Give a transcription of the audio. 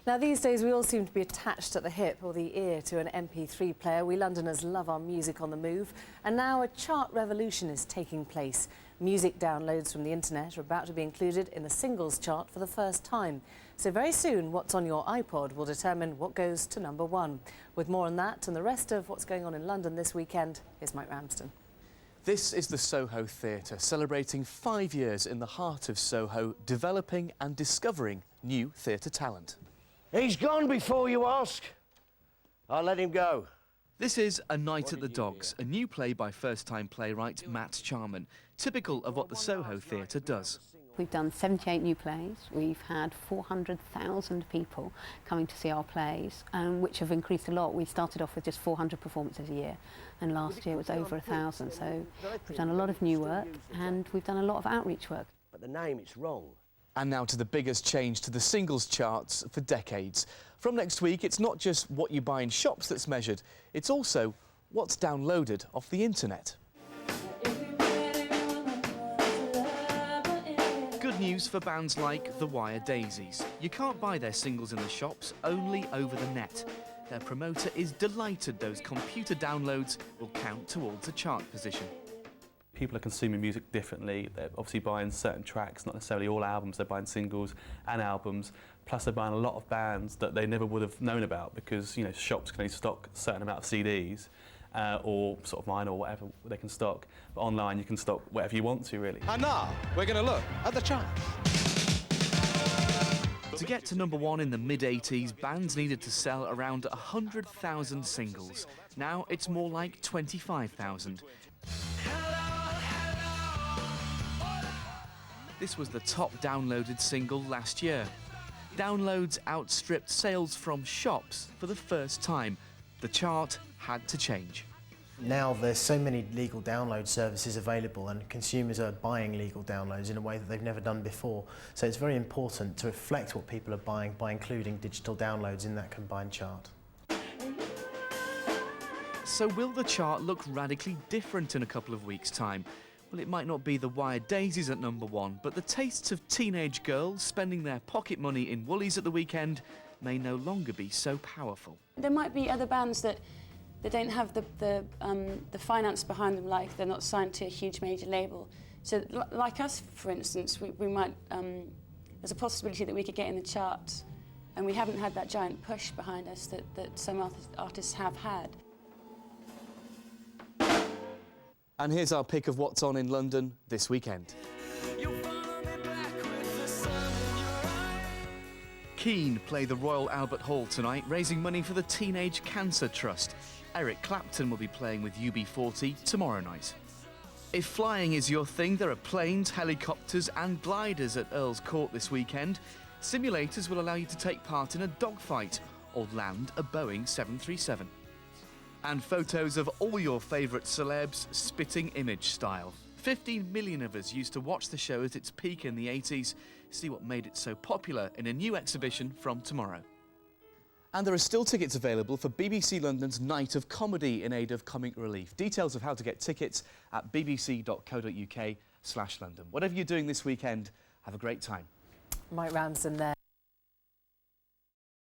Now, these days, we all seem to be attached at the hip or the ear to an MP3 player. We Londoners love our music on the move. And now a chart revolution is taking place. Music downloads from the internet are about to be included in the singles chart for the first time. So very soon, what's on your iPod will determine what goes to #1. With more on that and the rest of what's going on in London this weekend, here's Mike Ramsden. This is the Soho Theatre, celebrating 5 years in the heart of Soho, developing and discovering new theatre talent. He's gone before you ask. I'll let him go. This is A Night at the Dogs, a new play by first-time playwright Matt Charman, typical of what the Soho Theatre does. We've done 78 new plays. We've had 400,000 people coming to see our plays, which have increased a lot. We started off with just 400 performances a year, and last year it was over 1,000. So we've done a lot of new work, and we've done a lot of outreach work. But the name, it's wrong. And now to the biggest change to the singles charts for decades. From next week, it's not just what you buy in shops that's measured, it's also what's downloaded off the internet. Good news for bands like The Wire Daisies. You can't buy their singles in the shops, only over the net. Their promoter is delighted those computer downloads will count towards a chart position. People are consuming music differently. They're obviously buying certain tracks, not necessarily all albums. They're buying singles and albums. Plus, they're buying a lot of bands that they never would have known about because, you know, shops can only stock a certain amount of CDs or sort of vinyl or whatever they can stock. But online, you can stock whatever you want to, really. And now, we're going to look at the charts. To get to #1 in the mid-80s, bands needed to sell around 100,000 singles. Now it's more like 25,000. This was the top downloaded single last year. Downloads outstripped sales from shops for the first time. The chart had to change. Now there's so many legal download services available and consumers are buying legal downloads in a way that they've never done before. So it's very important to reflect what people are buying by including digital downloads in that combined chart. So will the chart look radically different in a couple of weeks' time? Well, it might not be The Wire Daisies at #1, but the tastes of teenage girls spending their pocket money in Woolies at the weekend may no longer be so powerful. There might be other bands that they don't have the finance behind them, like they're not signed to a huge major label. So like us, for instance, we might, there's a possibility that we could get in the charts, and we haven't had that giant push behind us that some artists have had. And here's our pick of what's on in London this weekend. Keane play the Royal Albert Hall tonight, raising money for the Teenage Cancer Trust. Eric Clapton will be playing with UB40 tomorrow night. If flying is your thing, there are planes, helicopters and gliders at Earl's Court this weekend. Simulators will allow you to take part in a dogfight or land a Boeing 737. And photos of all your favourite celebs spitting image style. 15 million of us used to watch the show at its peak in the 80s. See what made it so popular in a new exhibition from tomorrow. And there are still tickets available for BBC London's Night of Comedy in aid of comic relief. Details of how to get tickets at bbc.co.uk/London. Whatever you're doing this weekend, have a great time. Mike Ramsden there.